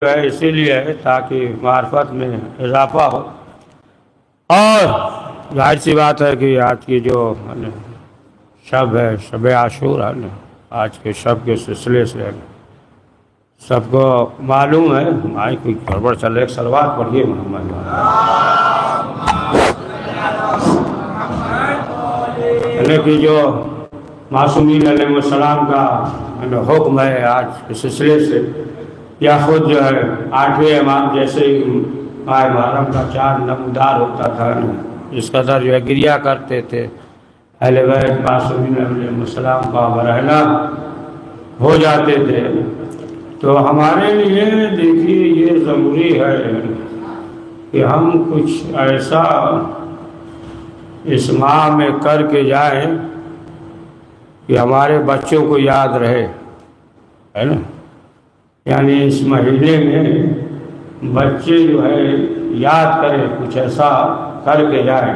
ہے اسی لیے ہے تاکہ معرفت میں اضافہ ہو، اور ظاہر سی بات ہے کہ آج کی جو شب ہے، شب عاشور ہے نا، آج کے شب کے سلسلے سے سب کو معلوم ہے ہماری کوئی گڑبڑ چل رہی ہے، صلوات پڑھیے محمد یعنی کہ جو معصومین علیہ السلام کا حکم ہے آج کے سلسلے سے، یا خود جو ہے 8ویں امام جیسے ہی ماہ محرم کا چاند نمودار ہوتا تھا اس قدر جو ہے گریا کرتے تھے، اہل بیت معصومین علیہ السلام کا برہنہ ہو جاتے تھے، تو ہمارے لیے دیکھیے یہ ضروری ہے کہ ہم کچھ ایسا اس ماہ میں کر کے جائیں کہ ہمارے بچوں کو یاد رہے، ہے نا، یعنی اس مہینے میں بچے جو ہے یاد کریں، کچھ ایسا کر کے جائیں۔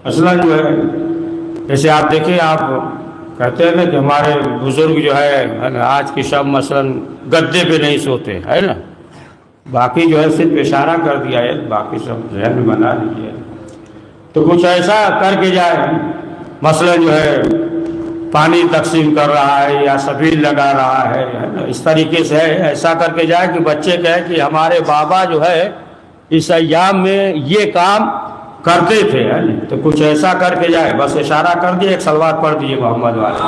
مثلا جو ہے جیسے آپ دیکھیں، آپ کہتے ہیں نا کہ ہمارے بزرگ جو ہے آج کی شب مثلا گدے پہ نہیں سوتے، ہے نا، باقی جو ہے صرف اشارہ کر دیا ہے، باقی سب ذہن میں بنا لیجیے، تو کچھ ایسا کر کے جائے، مثلا جو ہے پانی تقسیم کر رہا ہے یا سبیل لگا رہا ہے نا، اس طریقے سے ایسا کر کے جائے کہ بچے کہیں کہ ہمارے بابا جو ہے اس ایام میں یہ کام کرتے تھے، ہے نا، تو کچھ ایسا کر کے جائے، بس اشارہ کر دیے، ایک صلوات پڑھ دیجیے محمد والے۔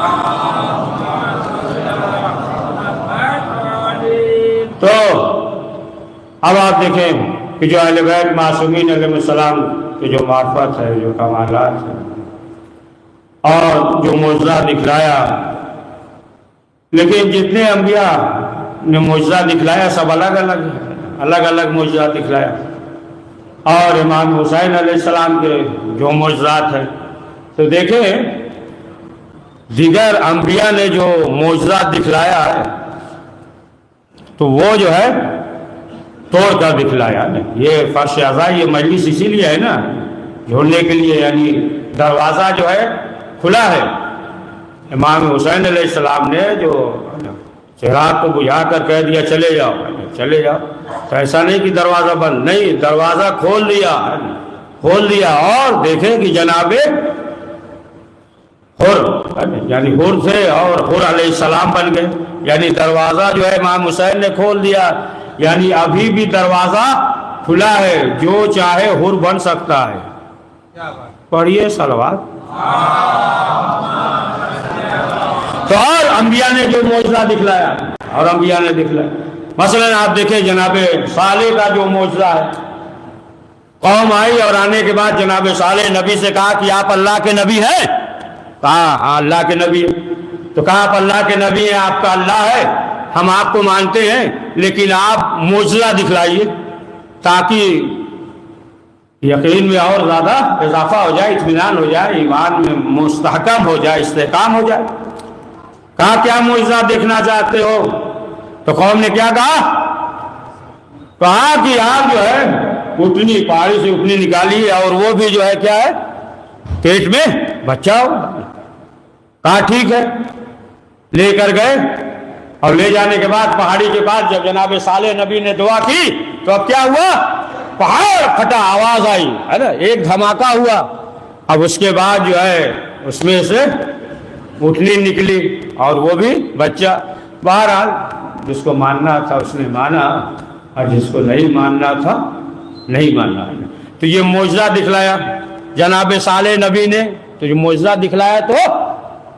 تو اب آپ دیکھیں کہ جو اہل بیت معصومین علیہ السلام کی جو معرفت ہے، جو کمالات ہیں اور جو معجزہ دکھلایا، لیکن جتنے انبیاء نے معجزہ دکھلایا سب الگ الگ معجزہ دکھلایا، اور امام حسین علیہ السلام کے جو معجزات ہیں، تو دیکھیں دیگر انبیاء نے جو معجزات دکھلایا ہے تو وہ جو ہے توڑ کر دکھلایا۔ یہ فرش اعضاء، یہ مجلس اسی لیے ہے نا، جھولنے کے لیے، یعنی دروازہ جو ہے کھلا ہے۔ امام حسین علیہ السلام نے جو چراغ کو بجھا کر کہہ دیا چلے جاؤ چلے جاؤ، تو ایسا نہیں کہ دروازہ بند، نہیں، دروازہ کھول دیا، اور دیکھیں کہ جناب حر، یعنی حر تھے اور حر علیہ السلام بن گئے، یعنی دروازہ جو ہے امام حسین نے کھول دیا، یعنی ابھی بھی دروازہ کھلا ہے، جو چاہے حر بن سکتا ہے۔ پڑھیے صلوات۔ تو اور انبیاء نے جو معجزہ دکھلایا، اور انبیاء نے دکھلایا، مثلا آپ دیکھیں جناب صالح کا جو معجزہ ہے، قوم آئی اور آنے کے بعد جناب صالح نبی سے کہا کہ آپ اللہ کے نبی ہیں؟ کہا ہاں اللہ کے نبی ہیں۔ تو کہا آپ اللہ کے نبی ہیں، آپ کا اللہ ہے، ہم آپ کو مانتے ہیں، لیکن آپ معجزہ دکھلائیے تاکہ یقین میں اور زیادہ اضافہ ہو جائے، اطمینان ہو جائے، ایمان میں مستحکم ہو جائے، استحکام ہو جائے۔ کہا کیا معجزہ دیکھنا چاہتے ہو؟ تو قوم نے کیا کہا کہ آپ جو ہے اٹھنی پہاڑی سے اٹھنی نکالی، اور وہ بھی جو ہے کیا ہے، پیٹ میں بچہ ہو۔ کہا ٹھیک ہے، لے کر گئے، اور لے جانے کے بعد پہاڑی کے بعد جب جناب صالح نبی نے دعا کی تو اب کیا ہوا، پہاڑ پھٹا، آواز آئی، ہے نا، ایک دھماکہ ہوا، اب اس کے بعد جو ہے اس میں سے اٹھنی نکلی، اور وہ بھی بچہ۔ بہرحال جس کو ماننا تھا اس نے مانا، اور جس کو نہیں ماننا تھا نہیں ماننا۔ تو یہ معجزہ دکھلایا جناب صالح نبی نے، تو جو معجزہ دکھلایا تو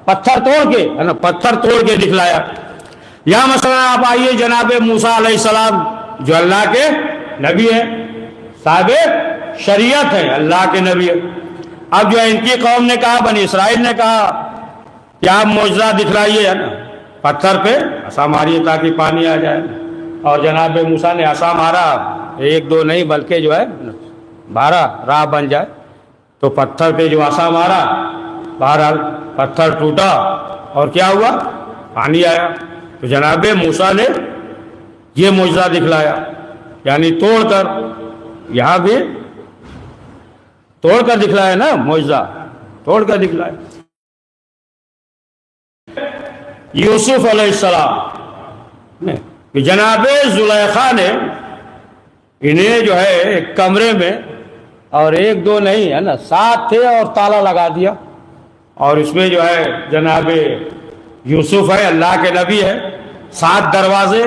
پتھر توڑ کے، ہے نا، پتھر توڑ کے دکھلایا۔ یا مثلا آپ آئیے جناب موسیٰ علیہ السلام، جو اللہ کے نبی ہیں، صاحب شریعت ہے، اللہ کے نبی ہے۔ اب جو ہے ان کی قوم نے کہا، بنی اسرائیل نے کہا کہ آپ معجزہ دکھلائیے، ہے نا، پتھر پہ عصا ماریے تاکہ پانی آ جائے، اور جناب موسیٰ نے عصا مارا، ایک دو نہیں بلکہ جو ہے 12 راہ بن جائے، تو پتھر پہ جو عصا مارا، بہرحال پتھر ٹوٹا، اور کیا ہوا، پانی آیا۔ تو جناب موسیٰ نے یہ معجزہ دکھلایا، یعنی توڑ کر، یہاں بھی توڑ کر دکھلایا نا، معجزہ توڑ کر دکھلایا۔ یوسف علیہ السلام کہ جناب زلیخا نے انہیں جو ہے ایک کمرے میں، اور ایک دو نہیں ہے نا 7 تھے، اور تالا لگا دیا، اور اس میں جو ہے جناب یوسف ہے، اللہ کے نبی ہے، 7 دروازے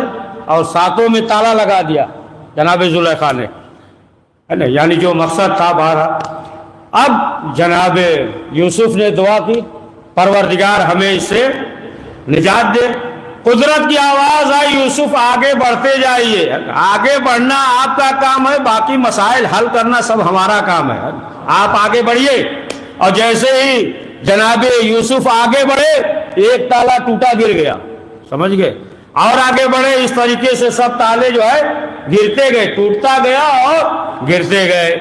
اور 7 میں تالا لگا دیا جناب زلیخا نے، ہے نا، یعنی جو مقصد تھا باہر۔ اب جناب یوسف نے دعا کی، پروردگار ہمیں اس سے نجات دے۔ قدرت کی آواز آئی، یوسف آگے بڑھتے جائیے، آگے بڑھنا آپ کا کام ہے، باقی مسائل حل کرنا سب ہمارا کام ہے، آپ آگے بڑھیے۔ اور جیسے ہی جناب یوسف آگے بڑھے، ایک تالا ٹوٹا گر گیا، سمجھ گئے، اور آگے بڑھے، اس طریقے سے سب تالے جو ہے گرتے گئے، ٹوٹتا گیا اور گرتے گئے،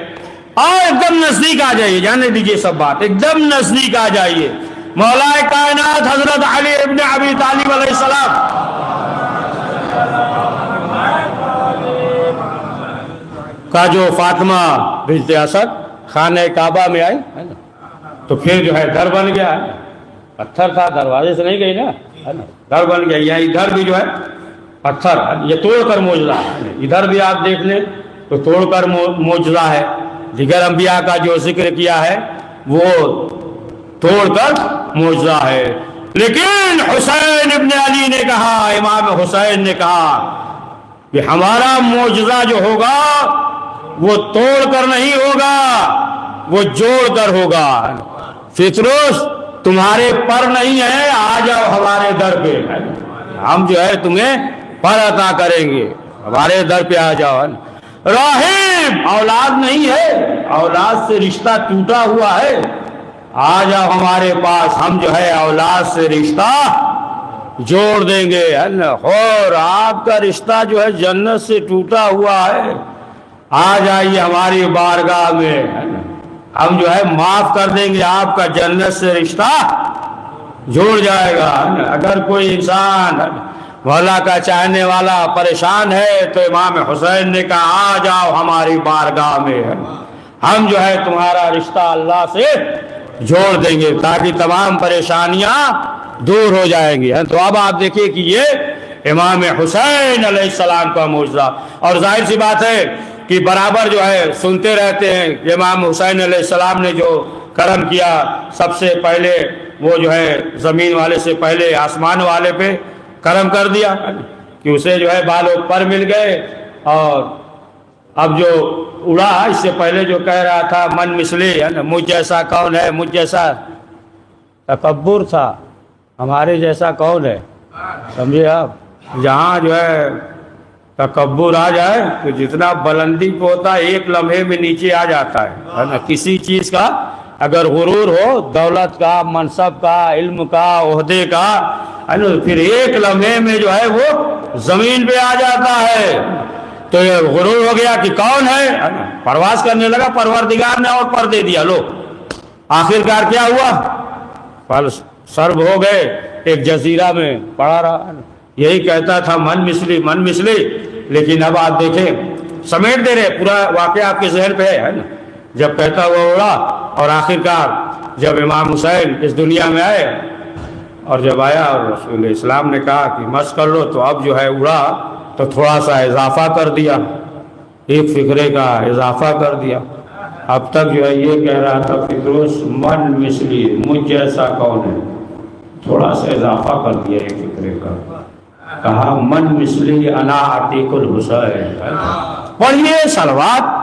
اور ایک دم نزدیک آ جائیے، جانے دیجیے سب بات، ایک دم نزدیک آ جائیے۔ مولا کائنات حضرت علی ابن ابی طالب علیہ السلام کا جو فاطمہ بنت اسد خانہ کعبہ میں آئی، تو پھر جو ہے در بن گیا، پتھر تھا، دروازے سے نہیں گئی نا، در بن گیا، یا ادھر بھی جو ہے پتھر، یہ توڑ کر معجزہ ہے، ادھر بھی آپ دیکھ لیں تو توڑ کر معجزہ ہے، دیگر انبیاء کا جو ذکر کیا ہے وہ توڑ کر معجزہ ہے۔ لیکن حسین ابن علی نے کہا، امام حسین نے کہا کہ ہمارا معجزہ جو ہوگا وہ توڑ کر نہیں ہوگا، وہ جوڑ کر ہوگا۔ فطروس تمہارے پر نہیں ہے، آ جاؤ ہمارے در پہ، ہم جو ہے تمہیں پر عطا کریں گے، ہمارے در پہ آ جاؤ۔ راہب اولاد نہیں ہے، اولاد سے رشتہ ٹوٹا ہوا ہے، آ جاؤ ہمارے پاس، ہم جو ہے اولاد سے رشتہ جوڑ دیں گے، ہے نا، اور آپ کا رشتہ جو ہے جنت سے ٹوٹا ہوا ہے، آ جائیے ہماری بارگاہ میں، ہے نا، ہم جو ہے معاف کر دیں گے، آپ کا جنت سے رشتہ جوڑ جائے گا۔ اگر کوئی انسان مولا کا چاہنے والا پریشان ہے تو امام حسین نے کہا آ جاؤ ہماری بارگاہ میں، ہم جو ہے تمہارا رشتہ اللہ سے جوڑ دیں گے تاکہ تمام پریشانیاں دور ہو جائیں گی۔ تو اب آپ دیکھیے کہ یہ امام حسین علیہ السلام کا معجزہ، اور ظاہر سی بات ہے کہ برابر جو ہے سنتے رہتے ہیں کہ امام حسین علیہ السلام نے جو کرم کیا، سب سے پہلے وہ جو ہے زمین والے سے پہلے آسمان والے پہ کرم کر دیا کہ اسے جو ہے بال و پر مل گئے، اور اب جو اڑا اس سے پہلے جو کہہ رہا تھا من مثلی، ہے نا، مجھ جیسا کون ہے، مجھ جیسا تکبر تھا، ہمارے جیسا کون ہے، سمجھے آپ، جہاں جو ہے تکبر آ جائے تو جتنا بلندی پہ ہوتا ہے ایک لمحے میں نیچے آ جاتا ہے نا، کسی چیز کا اگر غرور ہو، دولت کا، منصب کا، علم کا، عہدے کا، ہے نا، پھر ایک لمحے میں جو ہے وہ زمین پہ آ جاتا ہے، تو یہ غرور ہو گیا کہ کون ہے، پرواز کرنے لگا، پروردگار نے اور پر دے دیا، لو آخر کار کیا ہوا، سرب ہو گئے، ایک جزیرہ میں پڑا رہا، یہی کہتا تھا من مثلی من مثلی، لیکن اب آپ دیکھیں سمیٹ دے رہے، پورا واقعہ آپ کے ذہن پہ ہے نا، جب کہتا ہوا اڑا، اور آخر کار جب امام حسین اس دنیا میں آئے، اور جب آیا اور رسول اسلام نے کہا کہ مس کر لو، تو اب جو ہے اڑا تو تھوڑا سا اضافہ کر دیا، ایک فکرے کا اضافہ کر دیا، اب تک جو ہے یہ کہہ رہا تھا فکروس من مثلی، مجھ جیسا کون ہے، تھوڑا سا اضافہ کر دیا ایک فکرے کا، کہا من مثلی انا عتیق الحسین۔ پڑھیے صلوات۔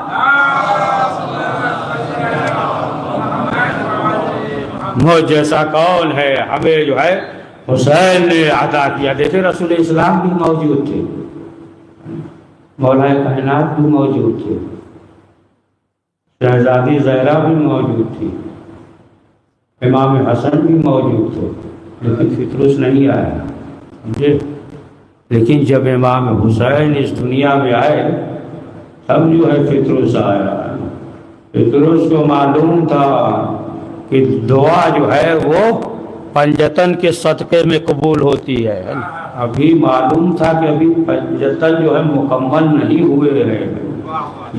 مجھ جیسا کون ہے، ہمیں جو ہے حسین نے عطا کیا۔ دیکھیں رسول اسلام بھی موجود تھے، مولا کائنات بھی موجود تھے، شہزادی زہرا بھی موجود تھی، امام حسن بھی موجود تھے، لیکن فطروس نہیں آیا، سمجھے؟ لیکن جب امام حسین اس دنیا میں آئے تب جو ہے فطروس آیا۔ فطروس کو معلوم تھا کہ دعا جو ہے وہ پنجتن کے صدقے میں قبول ہوتی ہے، ابھی معلوم تھا کہ ابھی پنجتن جو ہے مکمل نہیں ہوئے ہیں،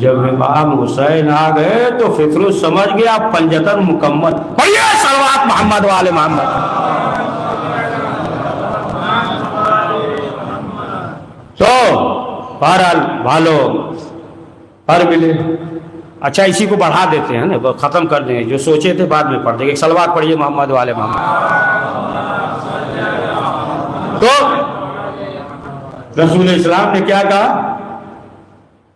جب امام حسین آ گئے تو فطروس سمجھ گیا پنجتن مکمل۔ پڑھیے صلوات محمد والے محمد۔ تو بہرحال بھالو پر ملے. اچھا اسی کو بڑھا دیتے ہیں نا, ختم کر دیں, جو سوچے تھے بعد میں پڑھ دیں گے. ایک صلوات پڑھیے محمد والے محمد. تو رسول اسلام نے کیا کہا,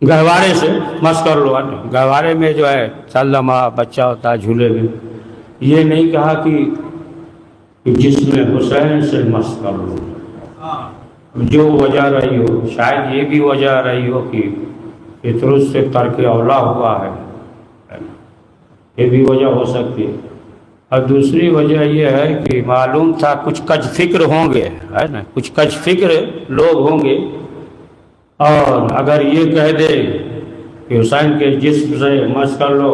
گہوارے سے مست کر لو. گہوارے میں جو ہے سلمہ بچہ ہوتا ہے جھولے میں, یہ نہیں کہا کہ جسم حسین سے مست کر لو. جو وجہ رہی ہو, شاید یہ بھی وجہ رہی ہو کہ فطرت سے ترک اولا ہوا ہے, یہ بھی وجہ ہو سکتی ہے. اور دوسری وجہ یہ ہے کہ معلوم تھا کچھ کج فکر ہوں گے, ہے نا, کچھ کج فکر لوگ ہوں گے, اور اگر یہ کہہ دے کہ حسین کے جسم سے مس کر لو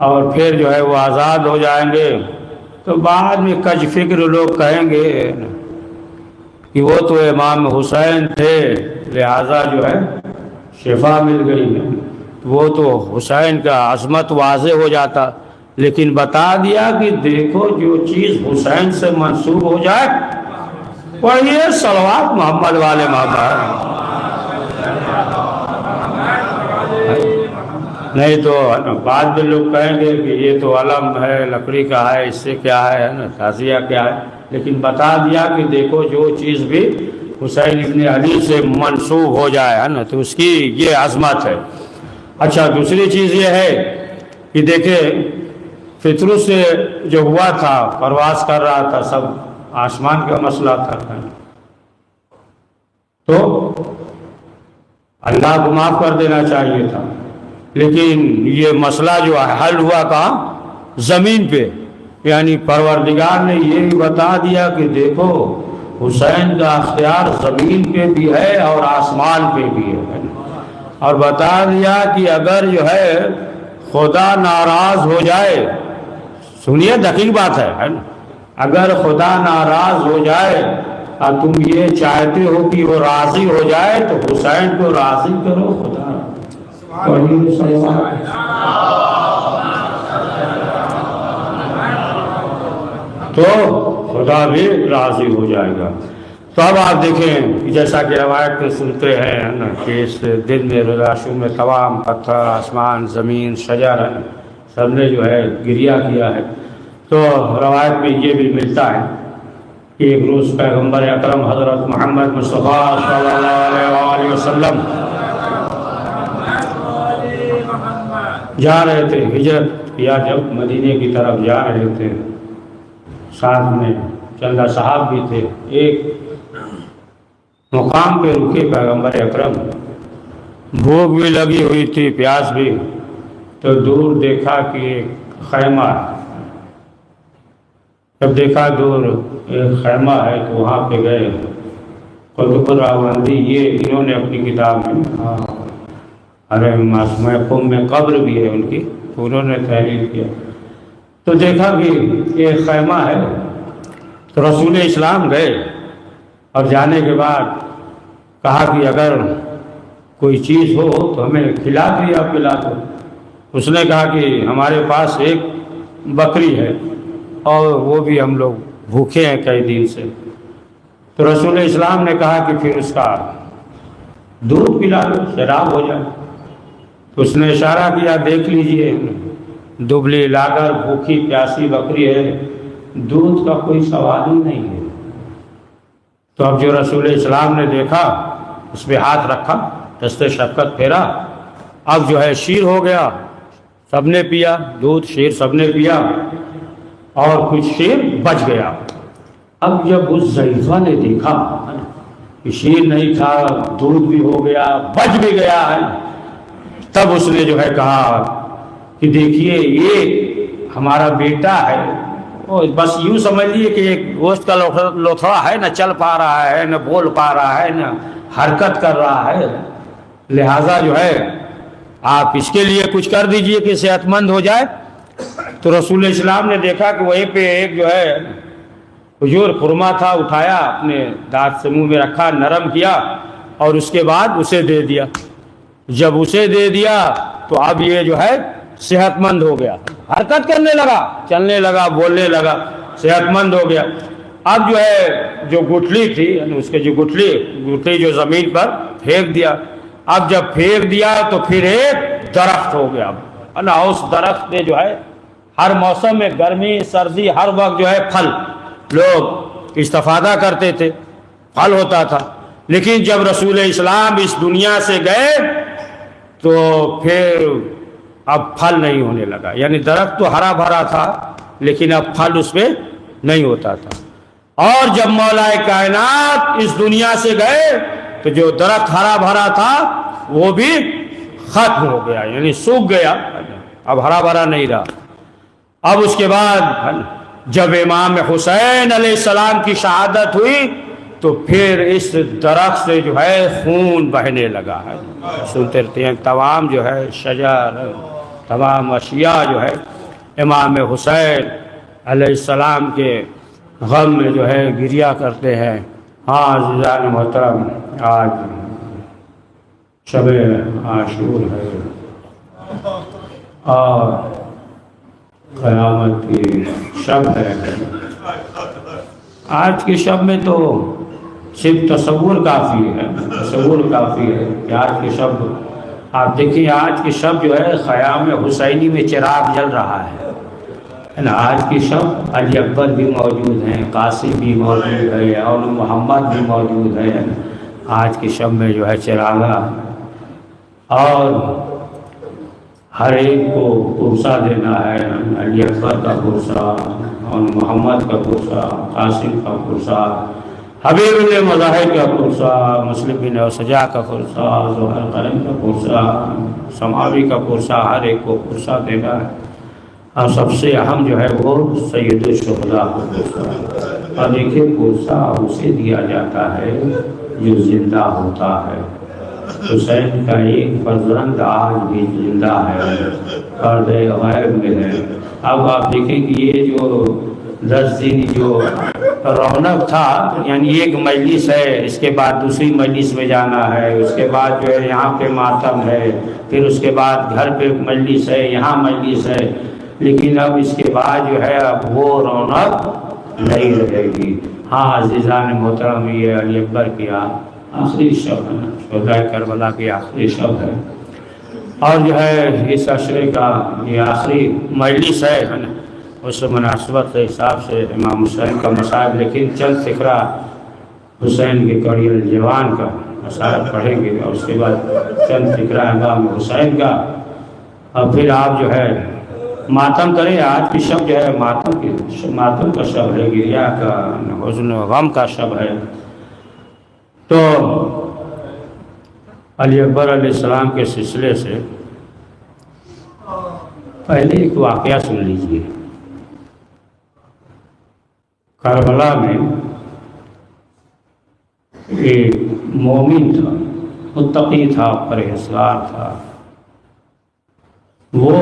اور پھر جو ہے وہ آزاد ہو جائیں گے, تو بعد میں کج فکر لوگ کہیں گے کہ وہ تو امام حسین تھے لہذا جو ہے شفا مل گئی ہے. وہ تو حسین کا عظمت واضح ہو جاتا, لیکن بتا دیا کہ دیکھو جو چیز حسین سے منسوب ہو جائے پڑھیے صلوات محمد والے محمد. نہیں تو بعد میں لوگ کہیں گے کہ یہ تو علم ہے, لکڑی کا ہے, اس سے کیا ہے نا, تعزیہ کیا ہے. لیکن بتا دیا کہ دیکھو جو چیز بھی حسین ابن علی سے منسوب ہو جائے, ہے نا, تو اس کی یہ عظمت ہے. اچھا دوسری چیز یہ ہے کہ دیکھیں فطرت سے جو ہوا تھا, پرواز کر رہا تھا, سب آسمان کا مسئلہ تھا, تو اللہ کو معاف کر دینا چاہیے تھا. لیکن یہ مسئلہ جو حل ہوا کہاں, زمین پہ. یعنی پروردگار نے یہ بھی بتا دیا کہ دیکھو حسین کا اختیار زمین پہ بھی ہے اور آسمان پہ بھی ہے, اور بتا دیا کہ اگر جو ہے خدا ناراض ہو جائے, سنیے دقیق بات ہے نا, اگر خدا ناراض ہو جائے اور تم یہ چاہتے ہو کہ وہ راضی ہو جائے تو حسین کو راضی کرو. خدا تو خدا بھی راضی ہو جائے گا. تو اب آپ دیکھیں جیسا کہ روایت میں سنتے ہیں نا کہ اس دن میں روزہ شروع میں تمام پتھر, آسمان, زمین, شجر سب نے جو ہے گریہ کیا ہے. تو روایت میں یہ بھی ملتا ہے کہ ایک روز پیغمبر اکرم حضرت محمد مصطفیٰ صلی اللہ علیہ وآلہ وسلم جا رہے تھے, ہجرت کیا جب مدینے کی طرف جا رہے تھے, ساتھ میں چندہ صاحب بھی تھے. ایک مقام پہ رکے پیغمبر اکرم, بھوک بھی لگی ہوئی تھی, پیاس بھی, تو دور دیکھا کہ ایک خیمہ ہے. جب دیکھا دور ایک خیمہ ہے تو وہاں پہ گئے. قطب راوندی یہ انہوں نے اپنی کتاب میں ارے معصوم میں قبر بھی ہے ان کی, انہوں نے تحریر کیا. تو دیکھا کہ ایک خیمہ ہے, تو رسول اسلام گئے اور جانے کے بعد کہا کہ اگر کوئی چیز ہو تو ہمیں کھلا دو یا پلا دو. اس نے کہا کہ ہمارے پاس ایک بکری ہے اور وہ بھی ہم لوگ بھوکے ہیں کئی دن سے. تو رسول اسلام نے کہا کہ پھر اس کا دودھ پلا دو, شراب ہو جائے. تو اس نے اشارہ کیا, دیکھ لیجئے دبلی لاگر بھوکی پیاسی بکری ہے, دودھ کا کوئی سوال ہی نہیں ہے. تو اب جو رسول اسلام نے دیکھا اس پہ ہاتھ رکھا, دست شفقت پھیرا, اب جو ہے شیر ہو گیا, سب نے پیا دودھ, شیر سب نے پیا, اور کچھ شیر بچ گیا. اب جب اس ضعیفہ نے دیکھا کہ شیر نہیں تھا, دودھ بھی ہو گیا, بچ بھی گیا ہے, تب اس نے جو ہے کہا کہ دیکھیے یہ ہمارا بیٹا ہے, بس یوں سمجھ لیے کہ ایک گوشت کا لوتھڑا ہے, نہ چل پا رہا ہے, نہ بول پا رہا ہے, نہ حرکت کر رہا ہے, لہٰذا جو ہے آپ اس کے لیے کچھ کر دیجئے کہ صحت مند ہو جائے. تو رسول اسلام نے دیکھا کہ وہیں پہ ایک جو ہے کھجور خرما تھا, اٹھایا, اپنے دانت سے منہ میں رکھا, نرم کیا اور اس کے بعد اسے دے دیا. جب اسے دے دیا تو اب یہ جو ہے صحت مند ہو گیا, حرکت کرنے لگا, چلنے لگا, بولنے لگا, صحت مند ہو گیا. اب جو ہے جو گٹھلی تھی یعنی اس کے جو گٹھلی جو زمین پر پھینک دیا. اب جب پھینک دیا تو پھر ایک درخت ہو گیا. اس درخت نے جو ہے ہر موسم میں گرمی سردی ہر وقت جو ہے پھل لوگ استفادہ کرتے تھے, پھل ہوتا تھا. لیکن جب رسول اسلام اس دنیا سے گئے تو پھر اب پھل نہیں ہونے لگا. یعنی درخت تو ہرا بھرا تھا لیکن اب پھل اس میں نہیں ہوتا تھا. اور جب مولا کائنات اس دنیا سے گئے تو جو درخت ہرا بھرا تھا وہ بھی ختم ہو گیا, یعنی سوکھ گیا, اب ہرا بھرا نہیں رہا. اب اس کے بعد جب امام حسین علیہ السلام کی شہادت ہوئی تو پھر اس درخت سے جو ہے خون بہنے لگا ہے. سنتے رہتے ہیں تمام جو ہے شجر تمام اشیاء جو ہے امام حسین علیہ السلام کے غم میں جو ہے گریہ کرتے ہیں. ہاں عزیزان محترم, آج شب عاشور ہے اور قیامت کی شب ہے. آج کی شب میں تو صرف تصور کافی ہے کہ آج کی شب آپ دیکھیں, آج کی شب جو ہے خیام حسینی میں چراغ جل رہا ہے نا. آج کی شب علی اکبر بھی موجود ہیں, قاسم بھی موجود ہے اور محمد بھی موجود ہے. آج کی شب میں جو ہے چراغا اور ہر ایک کو پرسہ دینا ہے. علی اکبر کا پرسہ اور محمد کا پرسہ, قاسم کا پرسہ, حبیب المظاہر کا پرسہ, مسلم بن سجا کا پرسہ, ظہر قلم کا پرسہ, سماوی کا پرسہ, ہر ایک کو پرسہ دینا ہے. اور سب سے اہم جو ہے وہ سید الشہداء کا پرسہ. اور دیکھیے پرسہ اسے دیا جاتا ہے جو زندہ ہوتا ہے. حسین کا ایک فرزند آج بھی زندہ ہے, پردے غیب میں ہے. اب آپ دیکھیں کہ یہ جو 10 دن جو رونق تھا, یعنی ایک مجلس ہے, اس کے بعد دوسری مجلس میں جانا ہے, اس کے بعد جو ہے یہاں پہ ماتم ہے, پھر اس کے بعد گھر پہ مجلس ہے, یہاں مجلس ہے. لیکن اب اس کے بعد جو ہے اب وہ رونق نہیں رہے گی. ہاں عزیزان محترم, یہ علی اکبر کی آخری شب ہے, شہداء کربلا کی آخری شب ہے. اور جو ہے اس عشرے کا یہ آخری مجلس ہے نا, اس مناسبت کے حساب سے امام حسین کا مصائب, لیکن چند فقرہ حسین کے کڑی الجوان کا مصائب پڑھیں گے اور اس کے بعد چند فقرہ امام حسین کا, اور پھر آپ جو ہے ماتم کریں. آج کی شب جو ہے ماتم کا شب ہے, گریہ کا, حزن و غم کا شب ہے. تو علی اکبر علیہ السلام کے سلسلے سے پہلے ایک واقعہ سن لیجیے. کربلا میں ایک مومن تھا, متقی تھا, پرہیزگار تھا. وہ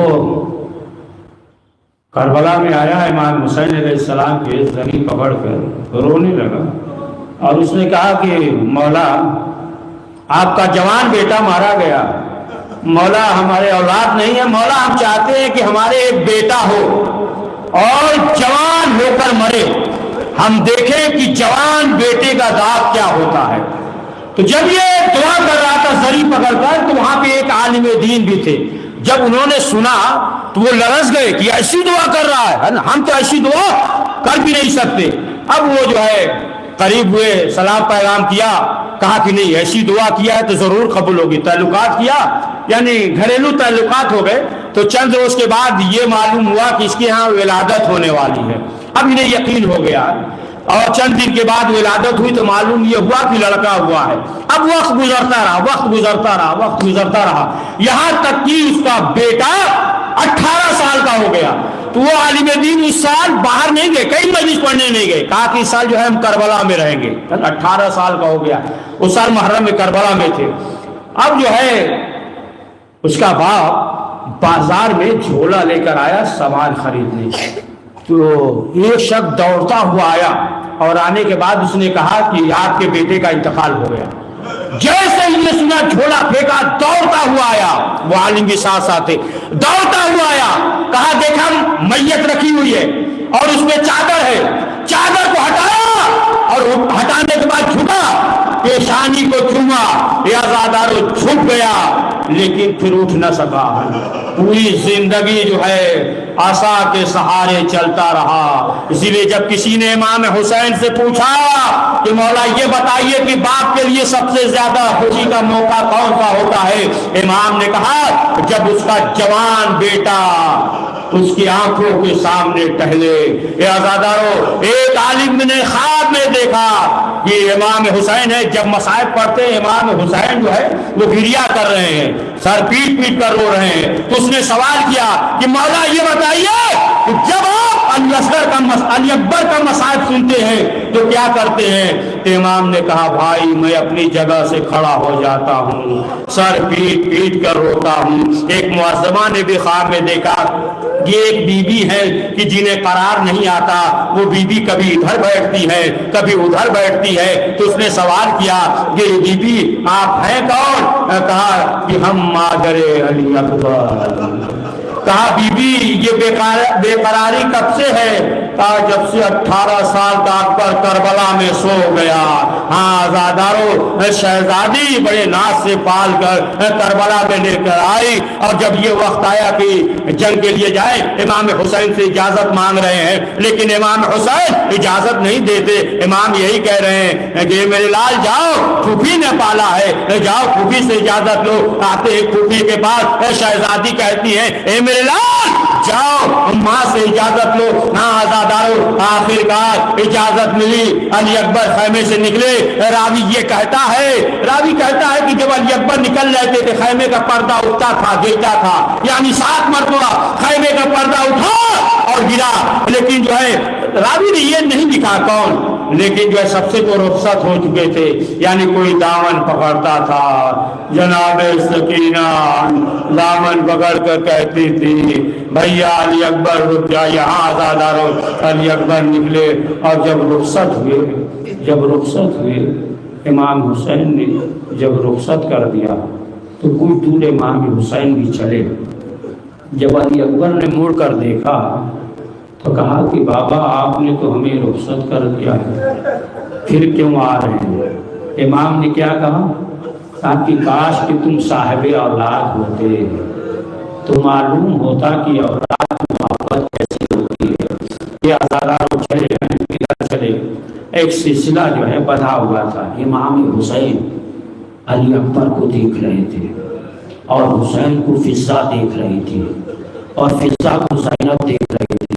کربلا میں آیا امام حسین علیہ السلام کے زمین پکڑ کر رونے لگا اور اس نے کہا کہ مولا آپ کا جوان بیٹا مارا گیا, مولا ہمارے اولاد نہیں ہے, مولا ہم چاہتے ہیں کہ ہمارے ایک بیٹا ہو اور جوان ہو کر مرے, ہم دیکھیں کہ جوان بیٹے کا داغ کیا ہوتا ہے. تو جب یہ دعا کر رہا تھا زری پکڑ کر تو وہاں پہ ایک عالم دین بھی تھے. جب انہوں نے سنا تو وہ لرز گئے کہ ایسی دعا کر رہا ہے, ہم تو ایسی دعا کر بھی نہیں سکتے. اب وہ جو ہے قریب ہوئے, سلام پیغام کیا, کہا کہ نہیں ایسی دعا کیا ہے تو ضرور قبول ہوگی. تعلقات کیا, یعنی گھریلو تعلقات ہو گئے. تو چند روز کے بعد یہ معلوم ہوا کہ اس کے ہاں ولادت ہونے والی ہے. اب انہیں یقین ہو گیا, اور چند دن کے بعد ولادت ہوئی تو معلوم یہ ہوا کہ لڑکا ہوا ہے. اب وقت گزرتا رہا یہاں تک کہ اس کا بیٹا 18 سال کا ہو گیا. تو وہ عالم دین اس سال باہر نہیں گئے, کئی مجلس پڑھنے نہیں گئے, کہا کہ اس سال جو ہے ہم کربلا میں رہیں گے. 18 سال کا ہو گیا, اس سال محرم میں کربلا میں تھے. اب جو ہے اس کا باپ بازار میں جھولا لے کر آیا سامان خریدنے. تو ایک شخص دوڑتا ہوا آیا اور آنے کے بعد اس نے کہا کہ آپ کے بیٹے کا انتقال ہو گیا. جیسے ہی نے سنا جھولا پھینکا, دوڑتا ہوا آیا, وہ عالم کے ساتھ ساتھ دوڑتا ہوا آیا, کہا دیکھا میت رکھی ہوئی ہے اور اس میں چادر ہے, چادر کو ہٹاؤ اور ہٹانے کے بعد جھکا, پیشانی کو چوما, یہ عزادارو جھک گیا لیکن پھر اٹھ نہ سکا. پوری زندگی جو ہے عصا کے سہارے چلتا رہا. اسی لیے جب کسی نے امام حسین سے پوچھا کہ مولا یہ بتائیے کہ باپ کے لیے سب سے زیادہ خوشی کا موقع کون سا ہوتا ہے, امام نے کہا جب اس کا جوان بیٹا اس کی آنکھوں کے سامنے ٹہلے. اے آزادارو, ایک عالم نے خواب میں دیکھا کہ امام حسین ہے, جب مصائب پڑھتے ہیں امام حسین جو ہے وہ گریا کر رہے ہیں, سر پیٹ پیٹ کر رو رہے ہیں. تو اس نے سوال کیا کہ مولا یہ بتائیے کہ جب آپ علی اکبر کا مصائب سنتے ہیں تو کیا کرتے ہیں؟ تو امام نے کہا بھائی میں اپنی جگہ سے کھڑا ہو جاتا ہوں, سر پیٹ پیٹ کر روتا ہوں. ایک معظمہ نے بھی خواب میں دیکھا یہ ایک بی بی ہے کہ جنہیں قرار نہیں آتا, وہ بی بی کبھی ادھر بیٹھتی ہے کبھی ادھر بیٹھتی ہے. تو اس نے سوال کیا کہ بی بی آپ ہیں کون؟ کہا کہ ہم مادر علی اکبر. کہا بی بی یہ بے قراری کب سے ہے؟ کہا جب سے 18 سال کا اکبر کربلا میں سو گیا. ہاں آزادارو, شہزادی بڑے ناز سے پال کر کربلا میں لے کر آئی, اور جب یہ وقت آیا کہ جنگ کے لیے جائے امام حسین سے اجازت مانگ رہے ہیں, لیکن امام حسین اجازت نہیں دیتے. امام یہی کہہ رہے ہیں کہ میرے لال جاؤ, پھوپھی نے پالا ہے, جاؤ پھوپھی سے اجازت لو. آتے ہیں پھوپھی کے پاس, شہزادی کہتی ہے اے میرے لال جاؤ ماں سے اجازت لو. ہاں آزادارو, آخر کار اجازت ملی, علی اکبر خیمے سے نکلے. راوی یہ کہتا ہے کہ جب علی اکبر نکل رہے تھے خیمے کا پردہ اٹھتا تھا گرتا تھا, یعنی 7 مرتبہ خیمے کا پردہ اٹھا اور گرا. لیکن جو ہے راوی نے یہ نہیں لکھا کون, لیکن جو ہے سب سے تو رخصت ہو چکے تھے, یعنی کوئی دامن پکڑتا تھا. جناب سکینہ دامن پکڑ کر کہتی تھی بھیا علی اکبر رک جا یہاں. آزادارو علی اکبر نکلے, اور جب رخصت ہوئے امام حسین نے جب رخصت کر دیا تو کچھ دور امام حسین بھی چلے. جب علی اکبر نے مڑ کر دیکھا تو کہا کہ بابا آپ نے تو ہمیں رخصت کر دیا ہے, پھر کیوں آ رہے ہیں؟ امام نے کیا کہا کہ کاش کہ تم صاحب اولاد ہوتے تو معلوم ہوتا کہ اولاد کی محبت کیسی ہوتی ہے. یہ آزادارو چلے ایک سلسلہ جو ہے بنا ہوا تھا. امام حسین علی اکبر کو دیکھ رہے تھے اور حسین کو فضا دیکھ رہی تھی, اور فضا کو زینب دیکھ رہی تھی,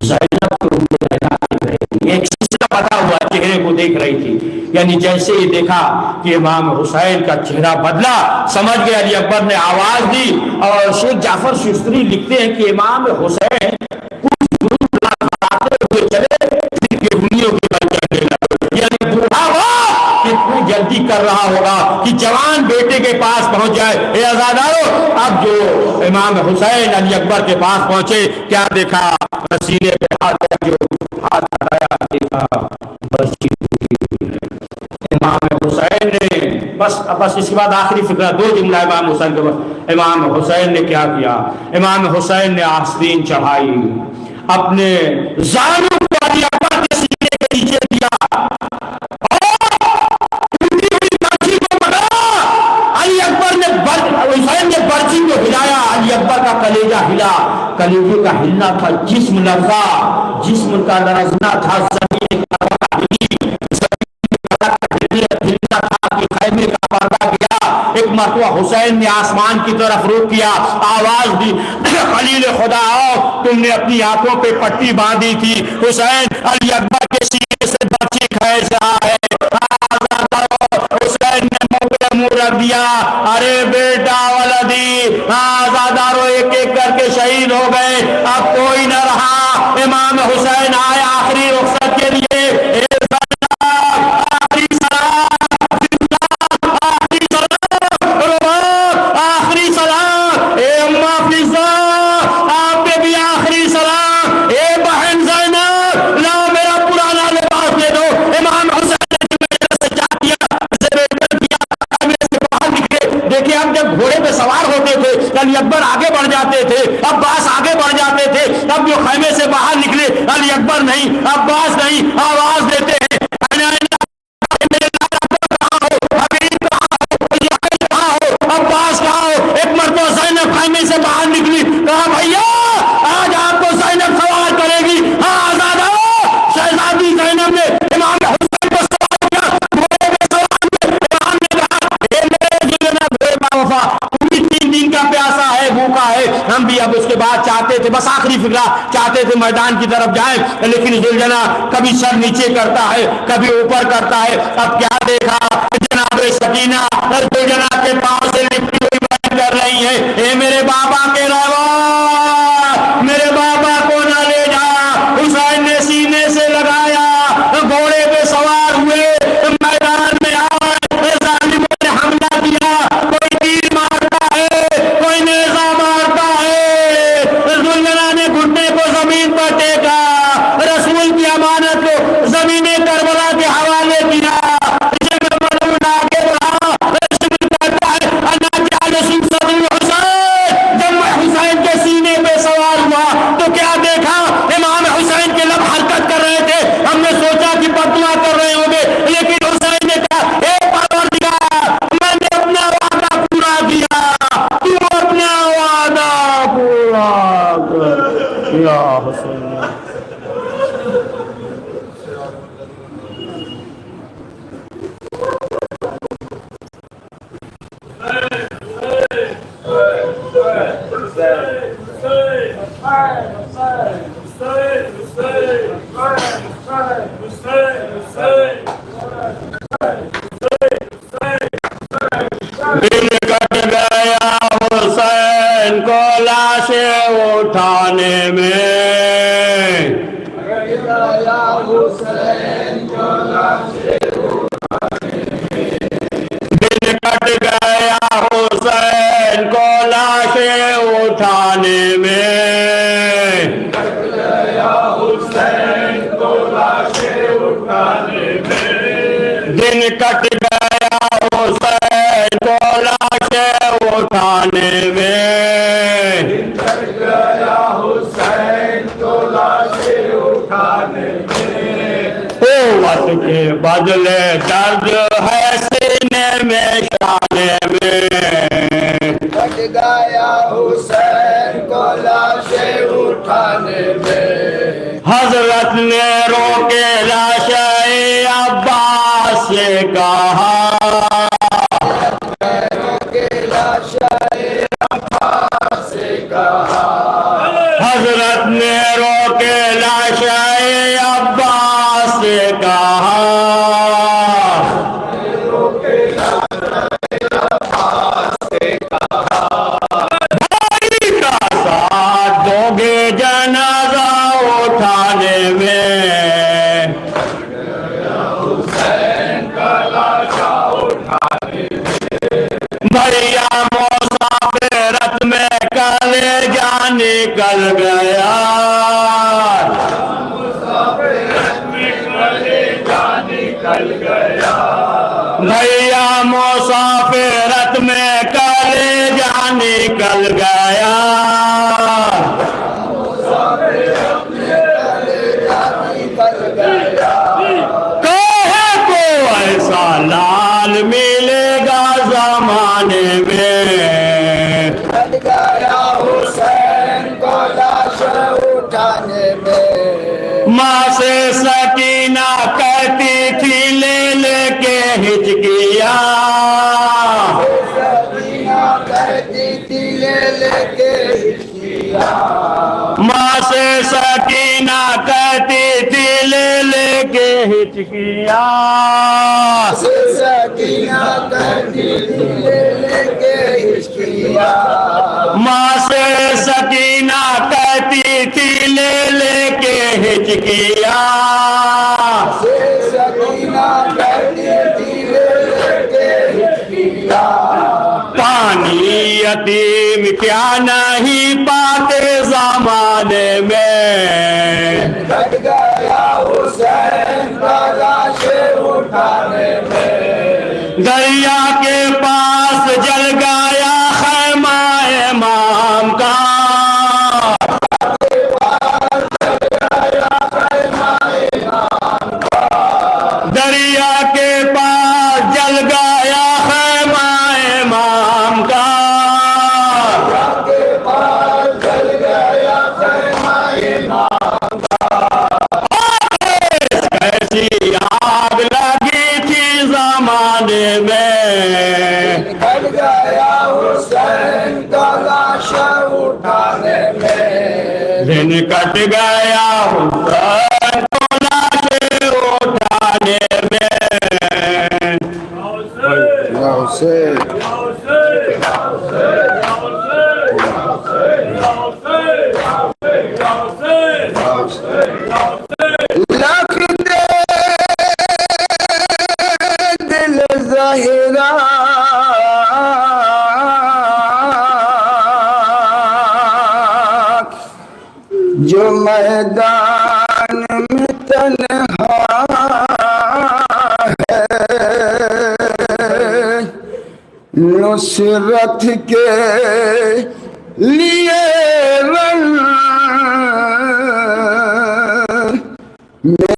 زینب کو دیکھ رہی تھی. ایک سلسلہ بنا ہوا چہرے کو دیکھ رہی تھی. یعنی جیسے ہی دیکھا کہ امام حسین کا چہرہ بدلا, سمجھ گئے. علی اکبر نے آواز دی, اور شیخ جعفر شستری لکھتے ہیں کہ امام حسین کچھ دور ہوئے چلے پھر گہنیوں کے بل چڑھنے لگے. یعنی بوڑھا ہوا کتنی جلدی کر رہا ہوگا کہ جوان بیٹے کے پاس پہنچ جائے. اے آزادارو, اب جو امام حسین علی اکبر کے پاس پہنچے کیا دیکھا؟ سینے پہ ہاتھ لگایا, دیکھا برچی ہوئی ہے. امام حسین نے بس اس کے بعد آخری فکرہ 2 جملہ امام حسین کے بعد. امام حسین نے کیا کیا؟ امام حسین نے آستین چڑھائی, اپنے زانوں کو علی اکبر کے سینے کے نیچے دیا, علی اکبر نے حسین نے برچی کو ہلایا, علی اکبر کا کلیجہ ہلا. کلیجے کا ہلنا تھا, جسم لرزا, جسم کا لرزنا تھا, زمین ہلنا تھا کہ خیمے کا پردہ گیا. ایک مرتبہ حسین نے آسمان کی طرف رخ کیا, آواز دی خلیل خدا آؤ, تم نے اپنی آنکھوں پہ پٹی باندھی تھی. حسین علی اکبر کے سینے سے برچی کھینچ رہا ہے. حسین نے منہ رکھ دیا, ارے بیٹا ولدی. آزادارو ایک ایک کر کے شہید ہو گئے, اب کوئی نہ رہا. امام حسین آئے آخری رخصت کے لیے. آخری سلام اے اماں فضا, آپ پہ بھی آخری سلام. اے بہن زینب, لاؤ میرا پرانا لباس دے دو. امام حسین دیکھیں اب جب گھوڑے پہ سوار ہوتے تھے علی اکبر آگے بڑھ جاتے تھے, عباس آگے بڑھ جاتے تھے. اب جو خیمے سے باہر نکلے علی اکبر نہیں, عباس نہیں, آواز دیتے ہیں زینب خیمے سے باہر نکلی، کہا بھیا آج آپ کو زینب سوار کرے گی، ہاں آزاد ہو۔ شہزادی زینب نے امام حسین کو سوار کیا، گھوڑے پہ سوار کیا۔ امام نے کہا اے میرے جناب اے باوفا، پوری 3 دن کا پیاسا ہے، بھوکا ہے، ہم بھی اب اس کے بعد چاہتے تھے، بس آخری فکرہ چاہتے تھے میدان کی طرف جائیں، لیکن ذوالجناح کبھی سر نیچے کرتا ہے کبھی اوپر کرتا ہے۔ اب کیا دیکھا جناب سکینہ ذوالجناح کے پاؤں سے لپٹی ہوئی بات کر رہی ہے، اے میرے بابا کے روا، میرے بابا کو نہ لے جا۔ حسین نے سینے سے لگایا، گھوڑے پہ سوار ہوئے، میدان میں آئے، ظالموں نے حملہ کیا، کوئی تیر مارتا ہے کوئی نیزہ مارتا ہے۔ ذوالجناح نے گھٹنے کو زمین پر ٹیکا، رسول کی امانت کو زمین کربلا کے حوالے کیا۔ جب ملعون آگے بڑھا، رسول کہتا ہے انا جالس صدر حسین، جب میں حسین کے سینے پہ سوار ہوا تو کیا دیکھا، امام حسین کے لب حرکت کر رہے تھے، ہم نے سوچا کہ بددعا کر رہے ہوں گے، لیکن حسین نے کہا اے پروردگار، میں نے اپنا وعدہ پورا کیا، تو اپنا وعدہ پورا کر۔ یا حسین دل کٹ گیا حسین کو لاشیں اٹھانے میں، دل کٹ گیا حسین کو لاشیں اٹھانے میں، دن کٹ گیا حسین کو لاشیں اٹھانے میں، قوت کے بدلے درد ہے سینے میں شانے میں، کٹ گیا حسین کو لاشیں اٹھانے میں، حضرت نے روکے لاشیں عباس سے کہا، حضرت نے روکے لاشیں عباس سے کہا، بھائی کا ساتھ دو گے جنازہ اٹھانے میں، بھیا مسافرت میں کلیجہ نکل گیا، بھیا مسافرت میں کلیجہ نکل گیا، کہے کو ایسا لال ملے گا زمانے میں، کٹ گیا حسین کو لاشیں اٹھانے میں، ماں سے سکینہ کہتی تھی لے لے کے ہچکیا، سکینہ کہتی تھی لے لے کے ہچکیا، ماں سے سکینہ کہتی تھی لے لے کے ہچکیا، سکینہ کہتی تھی لے لے کے ہچکیا، ماں سے سکینہ کہتی تھی لے لے کے ہچکیا، سکینہ کہتی تھی لے لے کے ہچکیا، پانی یتیم کیا نہیں پاتے زمانے میں، کٹ گیا حسین کا لاشیں اٹھانے میں، دریا کے پاس جل گیا خیمہ امام کا، دریا کے پاس جل گیا خیمہ امام کا، حسین کا لاش اٹھانے میں، دن کٹ گیا حسین کو لاش اٹھانے میں، یا حسین لکھ دے دل ظاہرہ جو میدان میں تنہا ہے، نصرت کے لیے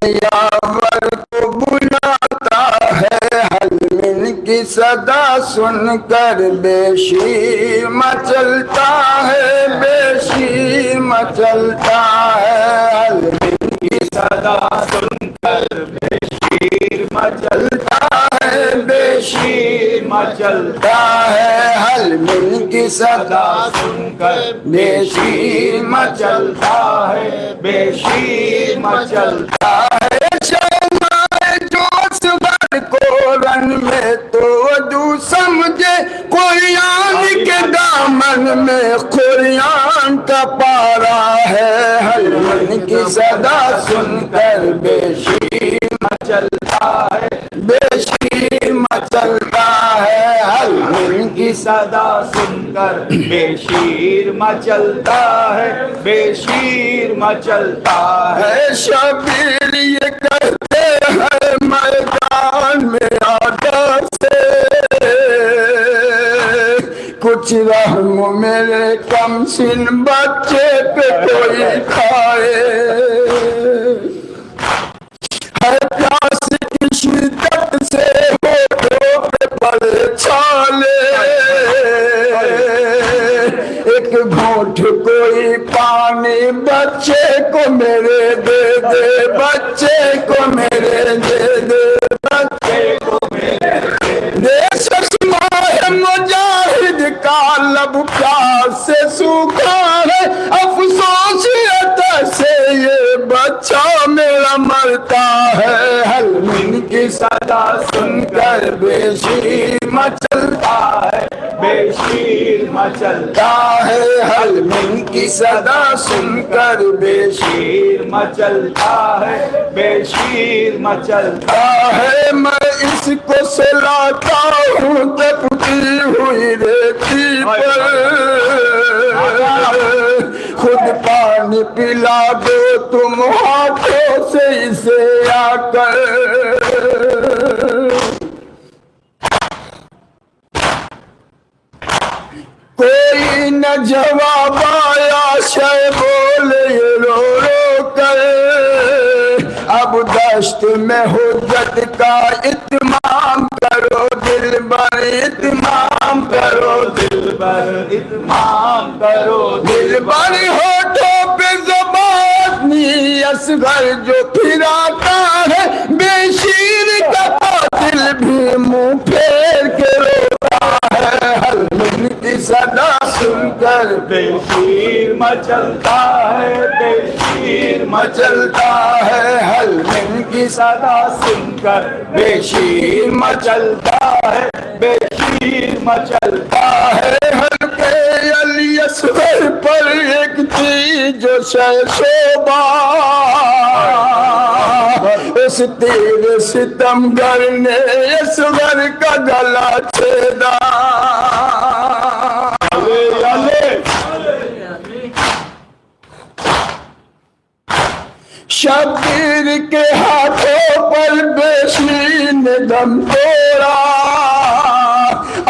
یاور کو بلاتا ہے، حلم کی صدا سن کر بے شیر مچلتا ہے، بے شیر مچلتا ہے، حلم کی صدا سن کر بے شیر مچلتا ہے، بے شیر مچلتا ہے، حلم کی صدا سن کر بے شیر مچلتا ہے، بے شیر مچلتا ہے، شمع جوش بھر کو رن میں تو دو سمجھے قریان کے دامن میں قریان کا پارا ہے، حلم کی صدا سن کر بے شیر مچلتا ہے، بے شیر مچلتا ہے، حلم کی صدا سن کر بے شیر مچلتا ہے، بے شیر مچلتا ہے، شبیر یہ کہتے ہیں میدان میں آدھر سے، کچھ رحم میرے کم سن بچے پہ کوئی کھائے، ہر پیاس کی شدت سے ہونٹوں پہ پڑے چھالے، ایک گھونٹ کوئی پانی بچے کو میرے دے دے، بچے کو میرے دے دے، بچے کو میرے دے دے، چشمہ مجاہد کا لب پیاس سے سوکھا ہے، افسوس سے یہ بچہ میرا مرتا ہے، حلم کی صدا سن کر بے شیر مچلتا ہے، بے شیر مچلتا ہے، حلم کی صدا سن کر بے شیر مچلتا ہے، بے شیر مچلتا ہے، میں اس کو سلاتا ہوں تپتی ہوئی ریتی پر، خود پانی پلا دو تم ہاتھوں سے اسے آ کر، کوئی نہ جواب آیا، شے بولے رو رو کر، اب دشت میں حجت کا اتمام کرو دل بر، اتمام کرو دل بر، اتمام کرو دل بر، ہوٹوں پہ زبانی اصغر جو پھراتا ہے، بے شیر کا قاتل بھی منہ پھیر کے روتا ہے، حلم کی صدا سن کر بے شیر مچلتا ہے، بے شیر مچلتا ہے، حلم کی صدا سن کر بے شیر مچلتا ہے، بے شیر مچلتا ہے، ہلکے علی اصغر پر ایک تھی جو شوبہ، اس تیر ستمگر نے اصغر کا گلا چھیدا، شبیر کے ہاتھوں پر بے شیر نے دم توڑا،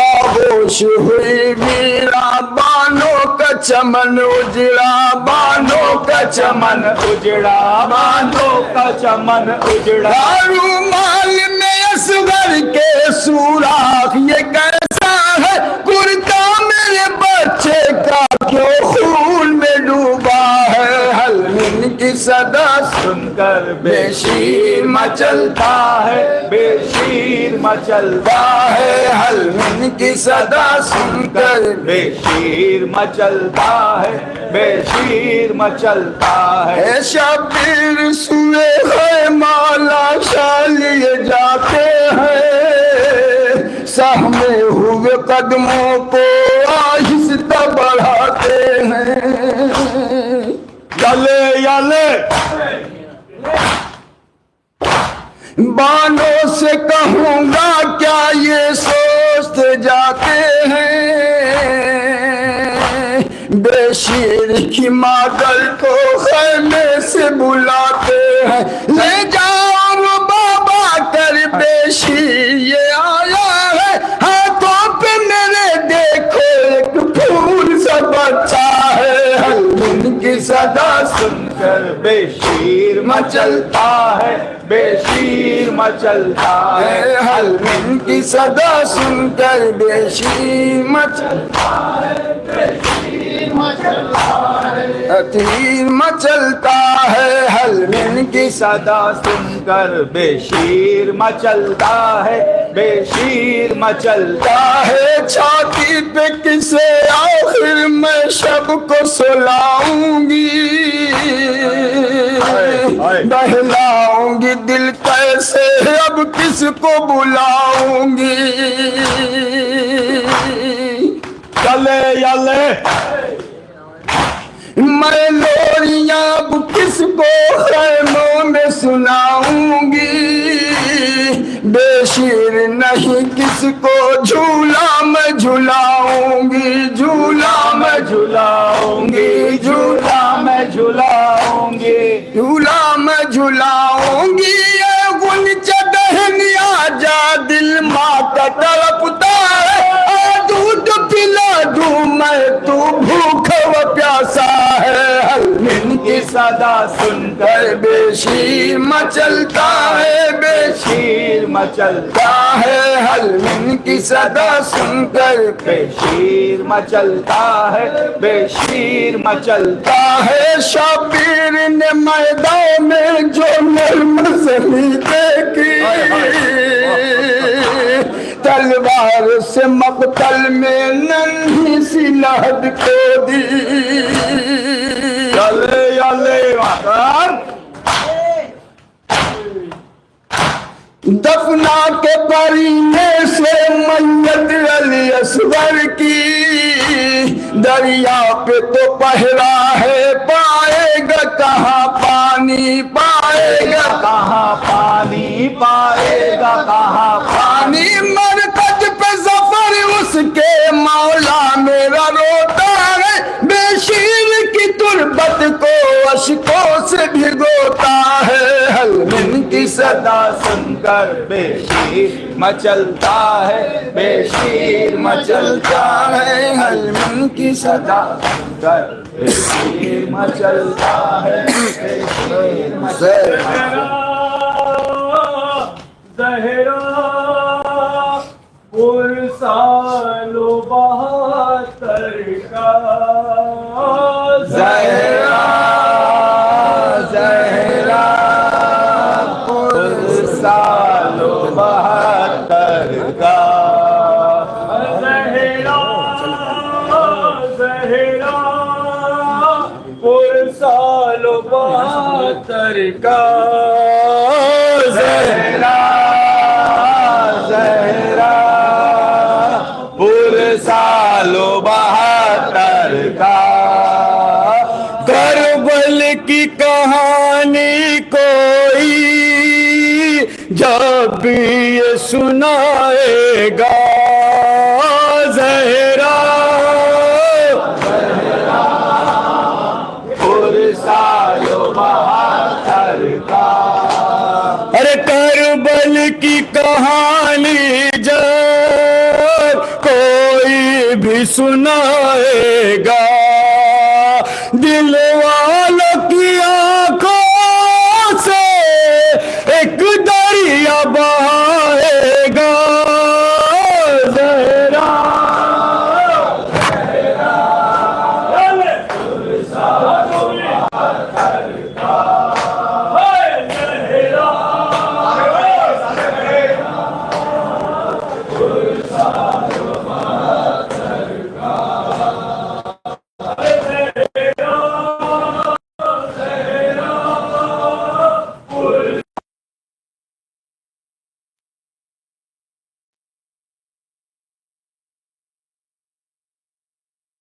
آغوش ہوئی ویرا بانوں کا چمن اجڑا، بانوں کا چمن اجڑا، بانوں کا چمن اجڑا، رومال میں اصغر کے سوراخ یہ کیسا ہے، کرتا میرے بچے کا کیوں خون میں ڈوبا ہے، حلم کی صدا سن کر بے شیر مچلتا ہے، بے شیر مچلتا ہے، حلم کی صدا سن کر بے شیر مچلتا ہے، بے شیر مچلتا ہے۔ شبیر سوئے ہے مالا شالیے جاتے ہیں، سہمے ہوئے قدموں کو آہستہ بڑھاتے ہیں۔ یالے یالے بانوں سے کہوں گا کیا یہ سوچتے جاتے ہیں، بے شیر کی مادر کو خیمے سے بلاتے ہیں، لے جاؤ بابا کر بے شیر یہ آیا ہے، ہاتھوں پہ میرے دیکھو ایک پھول سا بچہ ہے، حلم کی صدا سن کر بے شیر مچلتا ہے، بے شیر مچلتا ہے، حلم کی صدا سن کر بے شیر مچلتا ہے، بے شیر مچلتا ہے، تیر مچلتا ہے، حلم کی صدا سن کر بے شیر مچلتا ہے، بے شیر مچلتا ہے، چھاتی پہ کسے آخر میں شب کو سلاؤں گی، بہلاؤں گی دل کیسے اب کس کو بلاؤں گی، یالے یالے میں لوریاں اب کس کو خیموں میں سناؤں گی، بے شیر نہیں کس کو جھولا میں جھلاؤں گی، جھولا میں جھلاؤں گی، جھولا میں جھلاؤں گی، جھولا میں جھلاؤں گی، یہ غنچہ دہنیا جا دل ماں کا تڑپتا ہے، دودھ پلا دوں میں تو بھوکا و پیاسا ہے، حلم کی صدا سن کر بے شیر مچلتا ہے، بے شیر مچلتا ہے، حلم کی صدا سن کر بے شیر مچلتا ہے، بے شیر مچلتا ہے، شبیر نے میدان میں جو نرم زمین دیکھی، تلوار سے مقتل میں ننھی سی لہد کو دی، یالے یالے مہار دفنا کے پرینے سے میت علی اصغر کی، دریا پہ تو پہرا ہے پائے گا کہاں پانی، پائے گا کہاں پانی، پائے گا کہاں پانی، مرکز پہ ظفر اس کے مولا میرا روتا ہے، بے شیر کی تربت کو اشکوں سے بھگوتا ہے، حلم کی صدا سن کر بے شیر مچلتا ہے، بے شیر مچلتا ہے، حلم کی صدا سن کر بے شیر مچلتا ہے، بے شیر مچلتا ہے۔ زہرا پرسال و بہتر کا، زہرا زہرا پرسال و بہتر کا، زہرا زہرا پرسال و بہتر کا، زہرا زہرا پرسال و بہتر کا، کربل کی کہانی کوئی جب بھی یہ سنائے گا، زہرا پرسال و بہتر کا، ارے کربل کی کہانی جب کوئی بھی سنائے گا، دل والا